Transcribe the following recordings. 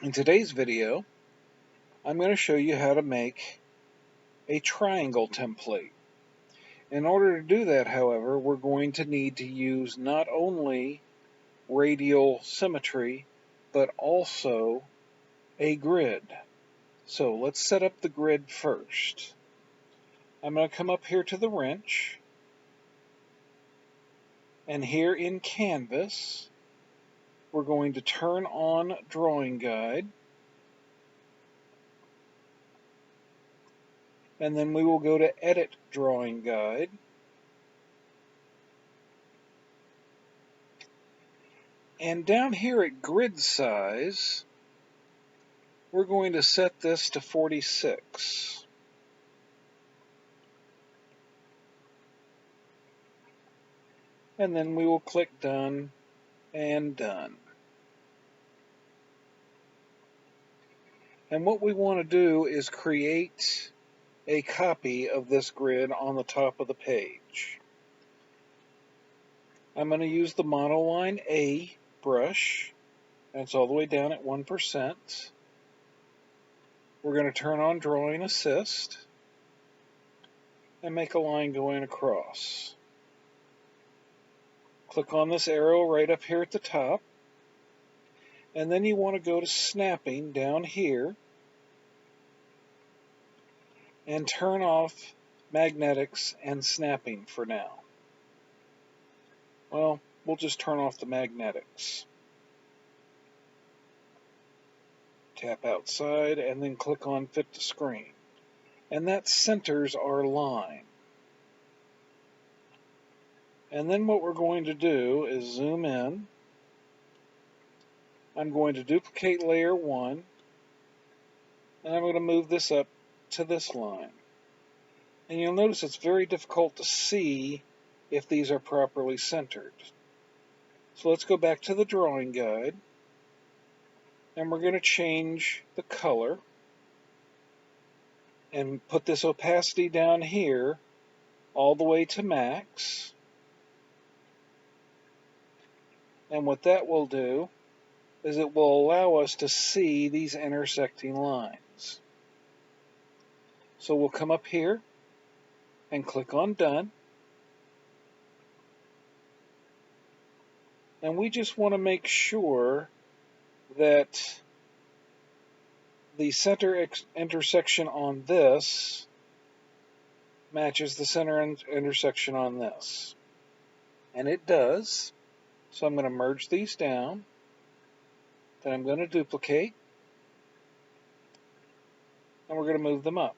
In today's video, I'm going to show you how to make a triangle template. In order to do that, however, we're going to need to use not only radial symmetry, but also a grid. So let's set up the grid first. I'm going to come up here to the wrench, and here in Canvas, we're going to turn on Drawing Guide, and then we will go to Edit Drawing Guide, and down here at Grid Size, we're going to set this to 46. And then we will click Done and Done. And what we want to do is create a copy of this grid on the top of the page. I'm going to use the Monoline A brush, and it's all the way down at 1%. We're going to turn on Drawing Assist and make a line going across. Click on this arrow right up here at the top, and then you want to go to Snapping down here and turn off magnetics and snapping for now. Well, we'll just turn off the magnetics. Tap outside and then click on Fit to Screen. And that centers our line. And then what we're going to do is zoom in. I'm going to duplicate layer 1, and I'm going to move this up to this line. And you'll notice it's very difficult to see if these are properly centered. So let's go back to the drawing guide, and we're going to change the color and put this opacity down here all the way to max. And what that will do is it will allow us to see these intersecting lines. So we'll come up here and click on Done. And we just want to make sure that the center intersection on this matches the center intersection on this. And it does. So I'm going to merge these down. Then I'm going to duplicate. And we're going to move them up.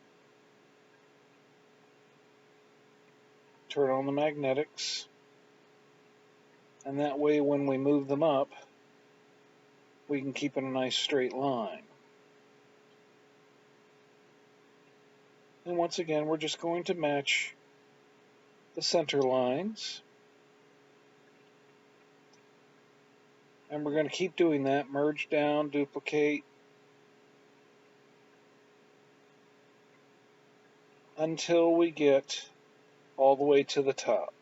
Turn on the magnetics. And that way when we move them up, we can keep in a nice straight line. And once again, we're just going to match the center lines. And we're going to keep doing that. Merge down, duplicate, until we get all the way to the top.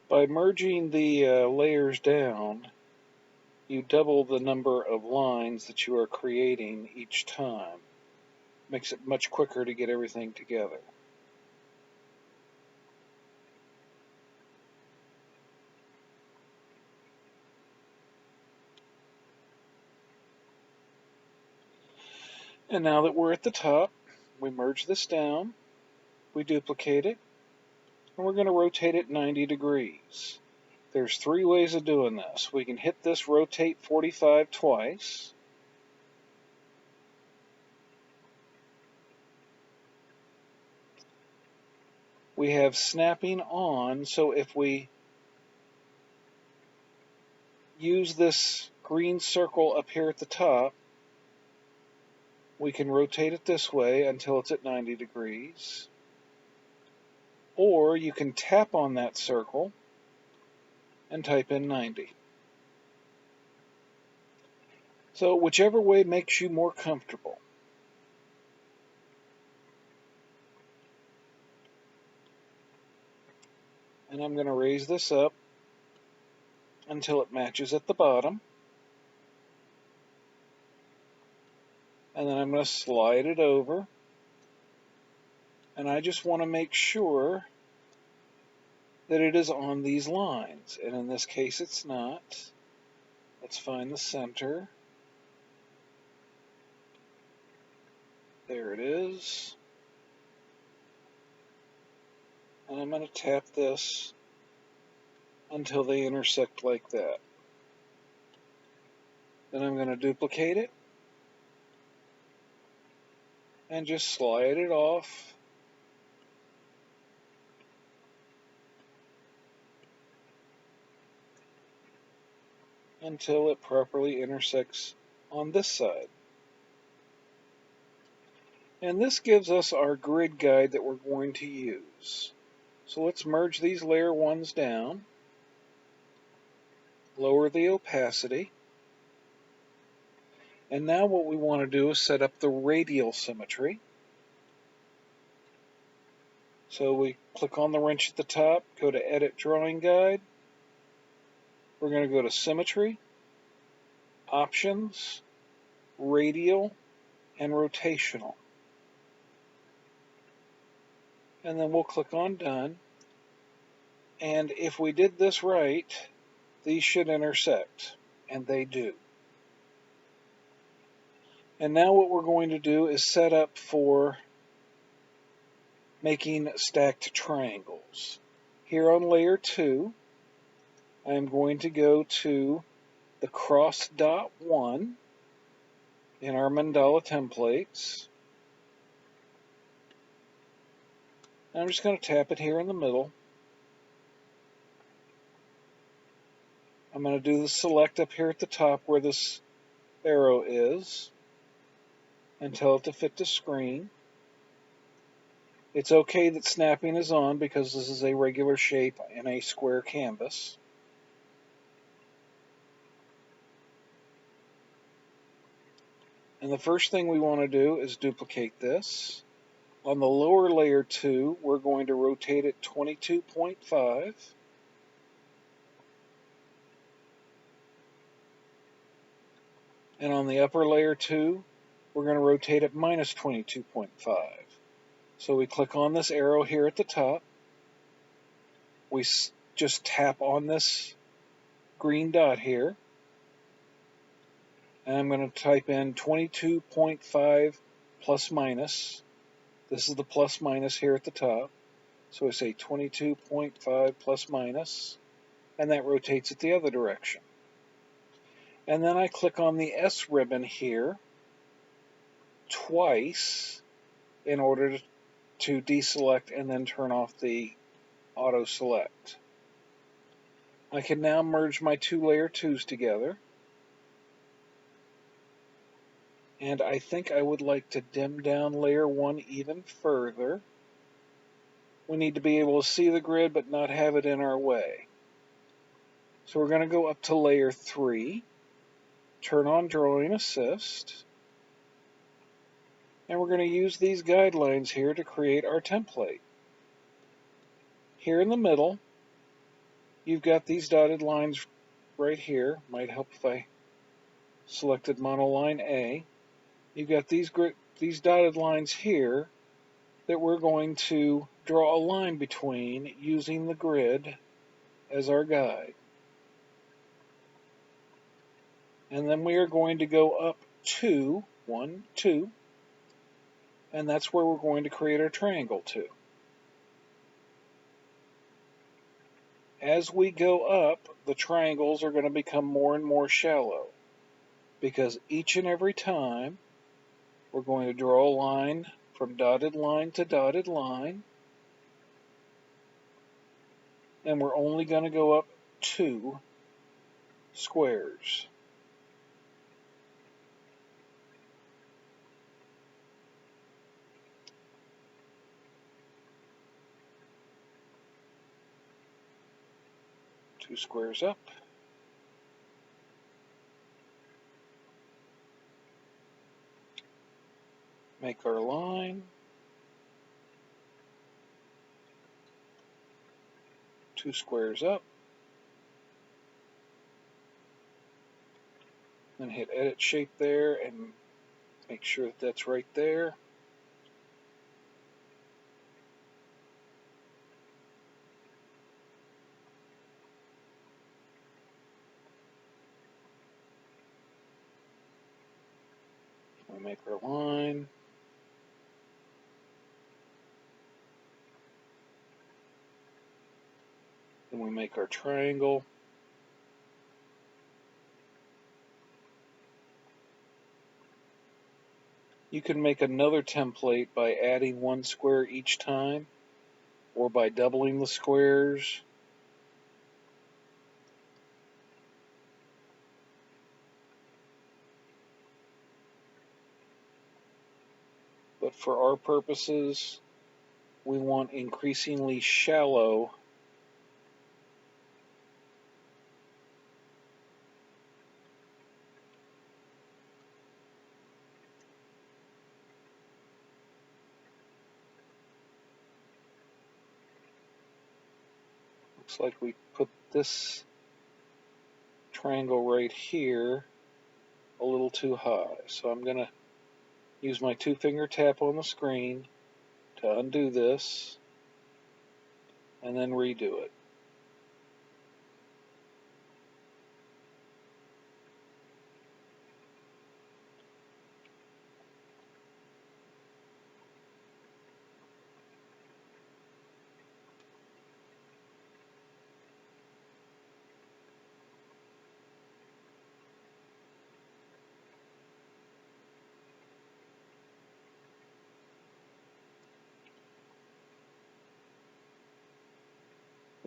By merging the layers down, you double the number of lines that you are creating each time. Makes it much quicker to get everything together. And now that we're at the top, we merge this down, we duplicate it, and we're going to rotate it 90 degrees. There's 3 ways of doing this. We can hit this rotate 45 twice. We have snapping on, so if we use this green circle up here at the top, we can rotate it this way until it's at 90 degrees. Or you can tap on that circle and type in 90. So whichever way makes you more comfortable. And I'm going to raise this up until it matches at the bottom. And then I'm going to slide it over. And I just want to make sure that it is on these lines. And in this case, it's not. Let's find the center. There it is. And I'm going to tap this until they intersect like that. Then I'm going to duplicate it and just slide it off until it properly intersects on this side. And this gives us our grid guide that we're going to use. So let's merge these layer ones down, lower the opacity, and now what we want to do is set up the radial symmetry. So we click on the wrench at the top, go to Edit Drawing Guide. We're going to go to Symmetry, Options, Radial, and Rotational. And then we'll click on Done. And if we did this right, these should intersect, and they do. And now what we're going to do is set up for making stacked triangles. Here on layer 2, I'm going to go to the cross dot 1 in our Mandala templates. And I'm just going to tap it here in the middle. I'm going to do the select up here at the top where this arrow is and tell it to fit to screen. It's okay that snapping is on because this is a regular shape in a square canvas. And the first thing we want to do is duplicate this. On the lower layer 2, we're going to rotate it 22.5. And on the upper layer 2, we're going to rotate it minus 22.5. So we click on this arrow here at the top. We just tap on this green dot here. And I'm going to type in 22.5 plus minus. This is the plus minus here at the top. So I say 22.5 plus minus, and that rotates it the other direction. And then I click on the S ribbon here twice in order to deselect and then turn off the auto select. I can now merge my two layer 2s together. And I think I would like to dim down layer 1 even further. We need to be able to see the grid but not have it in our way. So we're going to go up to layer 3, turn on Drawing Assist, and we're going to use these guidelines here to create our template. Here in the middle, you've got these dotted lines right here. Might help if I selected monoline A. You've got these dotted lines here that we're going to draw a line between using the grid as our guide. And then we are going to go up to 1, 2, and that's where we're going to create our triangle to. As we go up, the triangles are going to become more and more shallow because each and every time we're going to draw a line from dotted line to dotted line, and we're only going to go up 2 squares. Two squares up. Make our line. Two squares up. Then hit edit shape there and make sure that that's right there. We make our line. Then we make our triangle. You can make another template by adding one square each time, or by doubling the squares. But for our purposes, we want increasingly shallow looks like we put this triangle right here a little too high. So I'm going to use my two-finger tap on the screen to undo this and then redo it.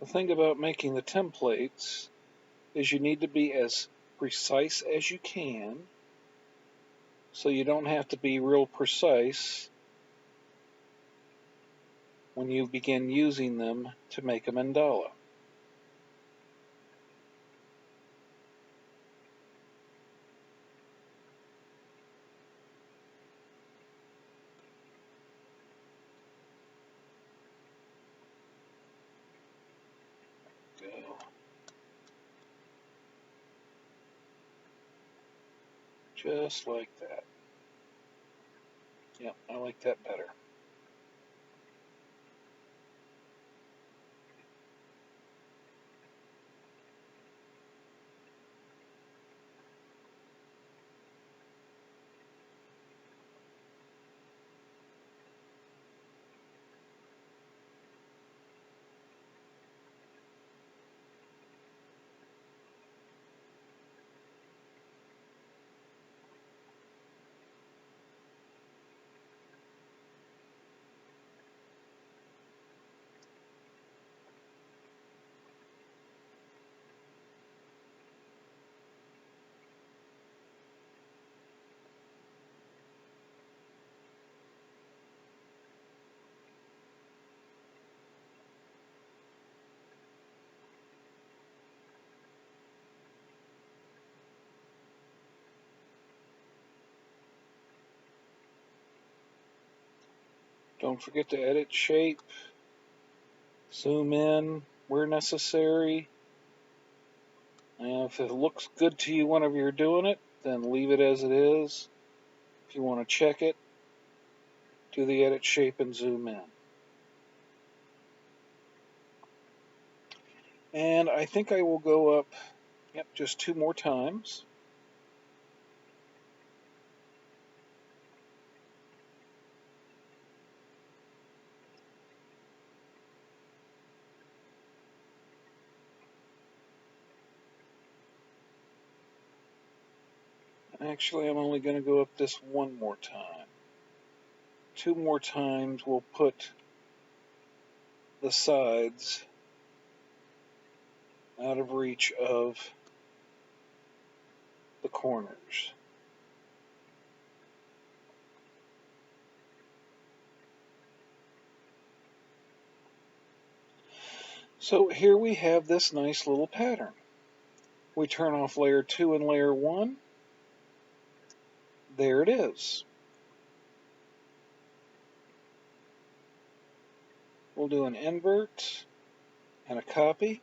The thing about making the templates is you need to be as precise as you can, so you don't have to be real precise when you begin using them to make a mandala. Go. Just like that. Yep, I like that better. Don't forget to edit shape, zoom in where necessary. And if it looks good to you whenever you're doing it, then leave it as it is. If you want to check it, do the edit shape and zoom in. And I think I will go up, just two more times. Actually, I'm only going to go up this one more time. Two more times we'll put the sides out of reach of the corners. So here we have this nice little pattern. We turn off layer 2 and layer 1. There it is. We'll do an invert and a copy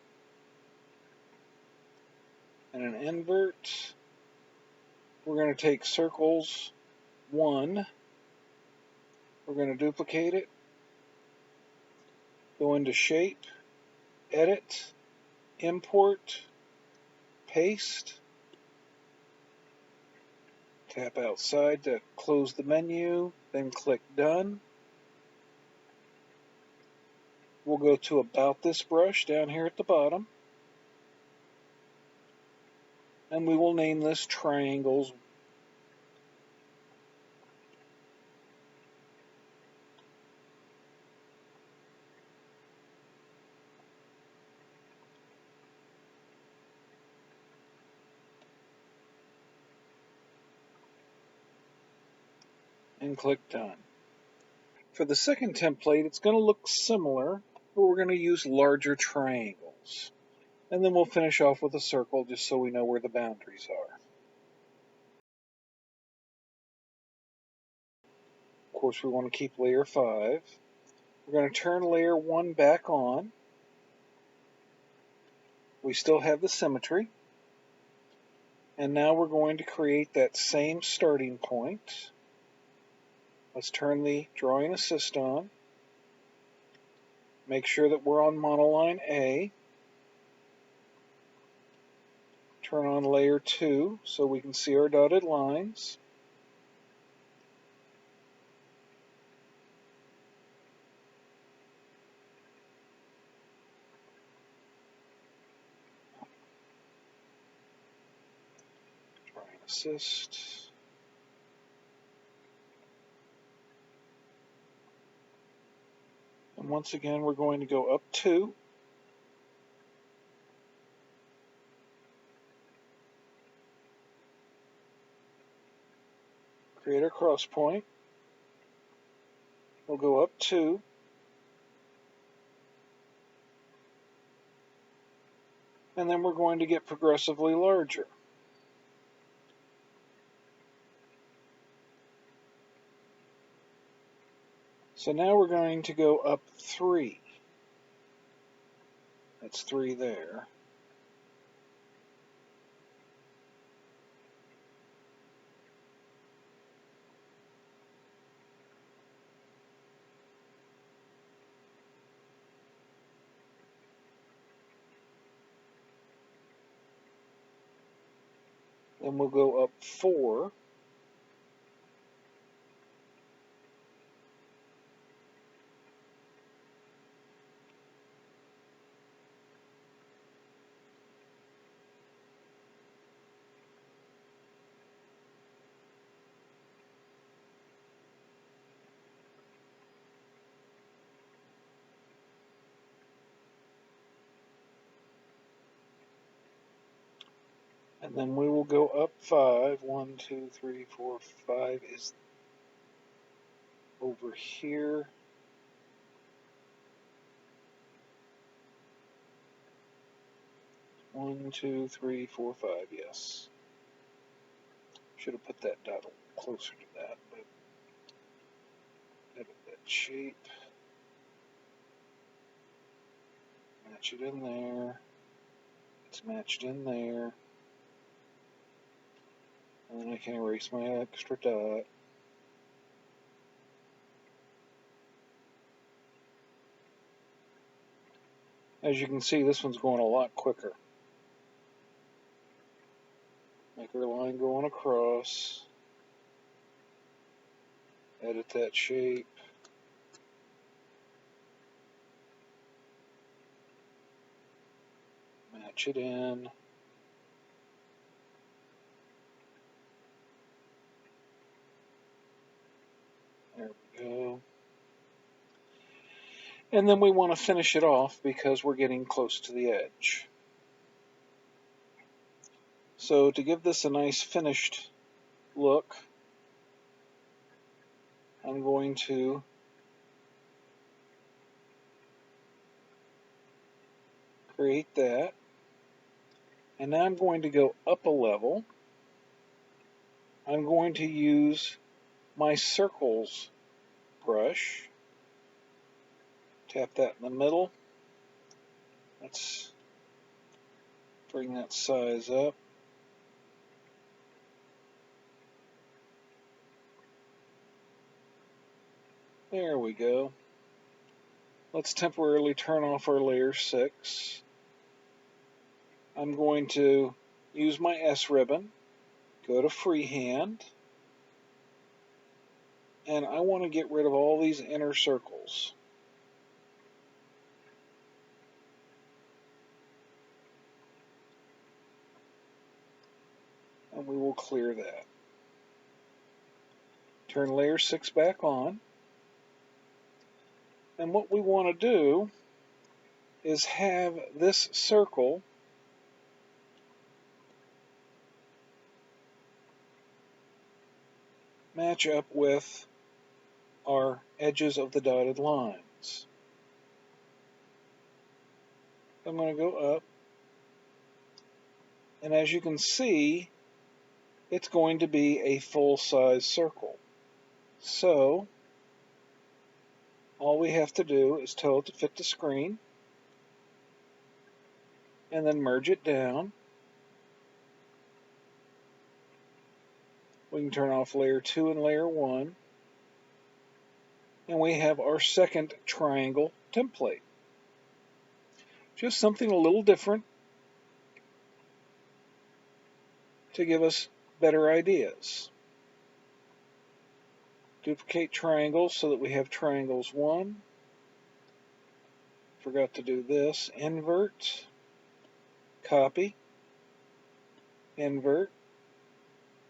and an invert. We're going to take circles 1. We're going to duplicate it. Go into shape, edit, import, paste. Tap outside to close the menu, then click done. We'll go to about this brush down here at the bottom. And we will name this triangles. And click done. For the second template, it's going to look similar, but we're going to use larger triangles. And then we'll finish off with a circle just so we know where the boundaries are. Of course, we want to keep layer 5. We're going to turn layer 1 back on. We still have the symmetry. And now we're going to create that same starting point. Let's turn the drawing assist on. Make sure that we're on monoline A. Turn on layer 2 so we can see our dotted lines. Drawing assist. And once again, we're going to go up 2. Create our cross point. We'll go up 2. And then we're going to get progressively larger. So now we're going to go up 3. That's 3 there. Then we'll go up 4. And then we will go up 5. 1, 2, 3, 4, 5 is over here. One, 2, 3, 4, 5, yes. Should have put that dot closer to that, but edit that shape. Match it in there. It's matched in there. And then I can erase my extra dot. As you can see, this one's going a lot quicker. Make our line going across. Edit that shape. Match it in. There we go. And then we want to finish it off because we're getting close to the edge. So to give this a nice finished look, I'm going to create that. And now I'm going to go up a level. I'm going to use my circles brush. Tap that in the middle. Let's bring that size up. There we go. Let's temporarily turn off our layer 6. I'm going to use my S ribbon, go to freehand, and I want to get rid of all these inner circles. And we will clear that. Turn layer 6 back on. And what we want to do is have this circle match up with our edges of the dotted lines. I'm going to go up, and as you can see, it's going to be a full-size circle. So all we have to do is tell it to fit the screen, and then merge it down. We can turn off layer 2 and layer 1, and we have our second triangle template. Just something a little different to give us better ideas. Duplicate triangles so that we have triangles 1. Forgot to do this. Invert, copy, invert.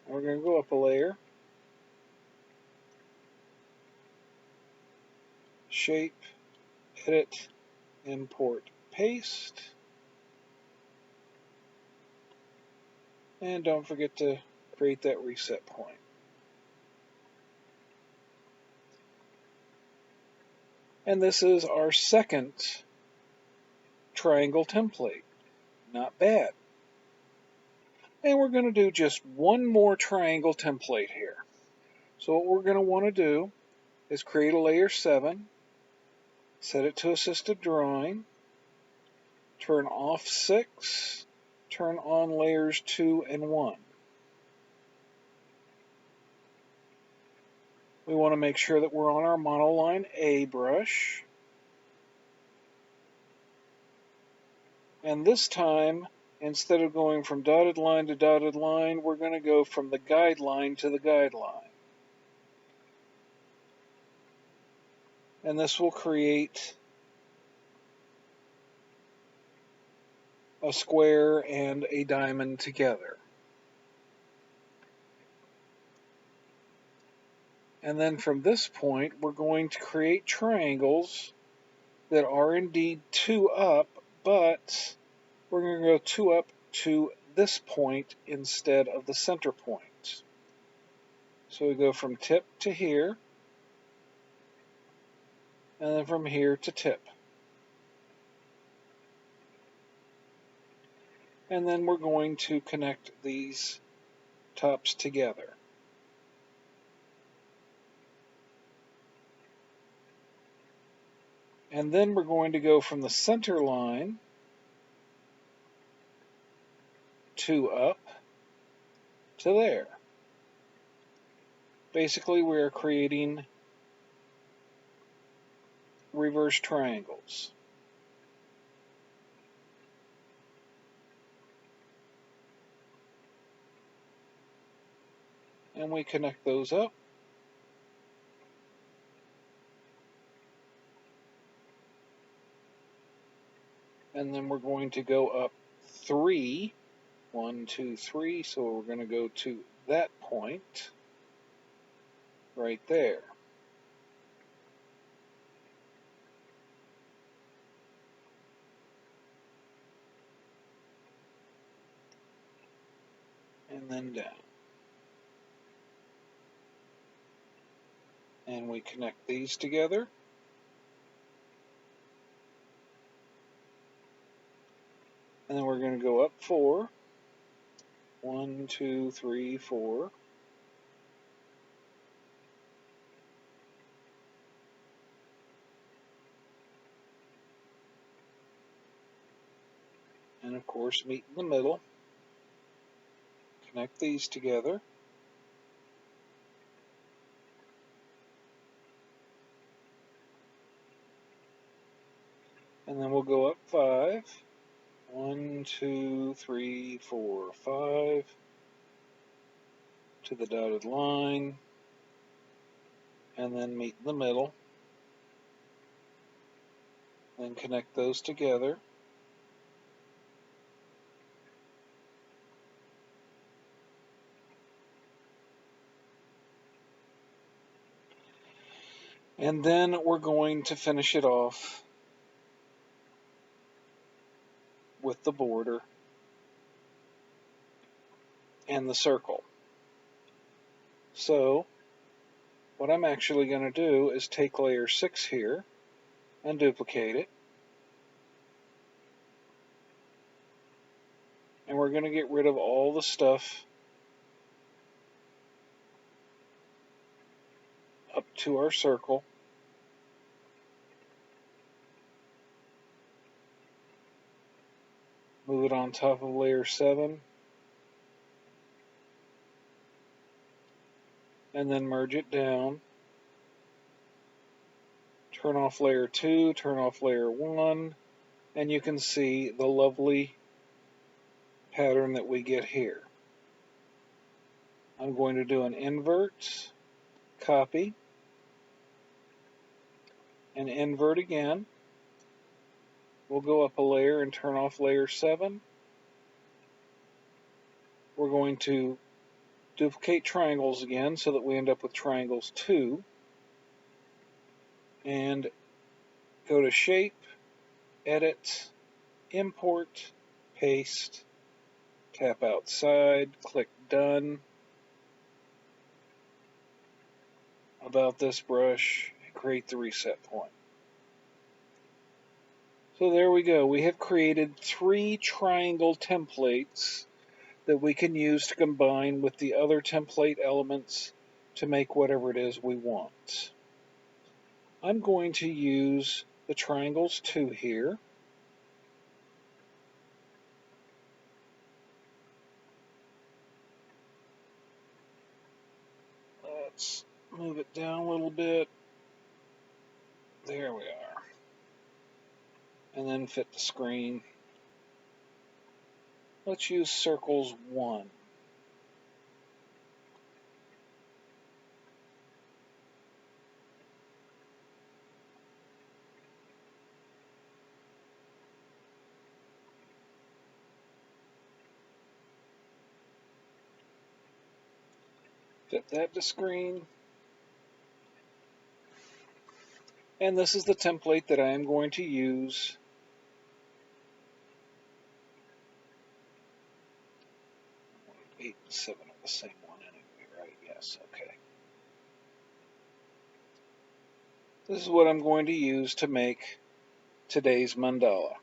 We're going to go up a layer. Shape, edit, import, paste. And don't forget to create that reset point. And this is our second triangle template. Not bad. And we're going to do just one more triangle template here. So what we're going to want to do is create a layer 7, set it to assisted drawing, turn off 6, turn on layers 2 and 1. We want to make sure that we're on our monoline A brush. And this time, instead of going from dotted line to dotted line, we're going to go from the guideline to the guideline. And this will create a square and a diamond together. And then from this point, we're going to create triangles that are indeed 2 up, but we're going to go 2 up to this point instead of the center point. So we go from tip to here, and then from here to tip. And then we're going to connect these tops together. And then we're going to go from the center line 2 up to there. Basically, we are creating reverse triangles. And we connect those up. And then we're going to go up 3. 1, 2, 3. So we're going to go to that point right there. and then down. And we connect these together. And then we're going to go up 4. 1, 2, 3, 4. And of course, meet in the middle. Connect these together. And then we'll go up 5. 1, 2, 3, 4, 5. To the dotted line. And then meet in the middle. Then connect those together. And then we're going to finish it off with the border and the circle. So what I'm actually going to do is take layer 6 here and duplicate it. And we're going to get rid of all the stuff up to our circle. Move it on top of layer 7. And then merge it down. Turn off layer 2, turn off layer 1, and you can see the lovely pattern that we get here. I'm going to do an invert, copy, and invert again. We'll go up a layer and turn off layer 7. We're going to duplicate triangles again so that we end up with triangles 2. And go to Shape, Edit, Import, Paste, tap outside, click Done. About this brush, and create the reset point. So there we go. We have created 3 triangle templates that we can use to combine with the other template elements to make whatever it is we want. I'm going to use the triangles 2 here. Let's move it down a little bit. There we are. And then fit the screen. Let's use circles 1. Fit that to screen. And this is the template that I am going to use . 8 and 7 are the same one anyway, right? Yes, okay. This is what I'm going to use to make today's mandala.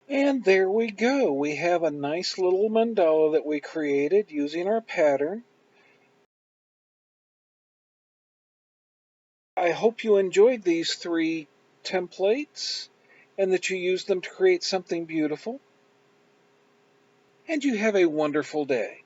And there we go. We have a nice little mandala that we created using our pattern. I hope you enjoyed these 3 templates and that you used them to create something beautiful. And you have a wonderful day.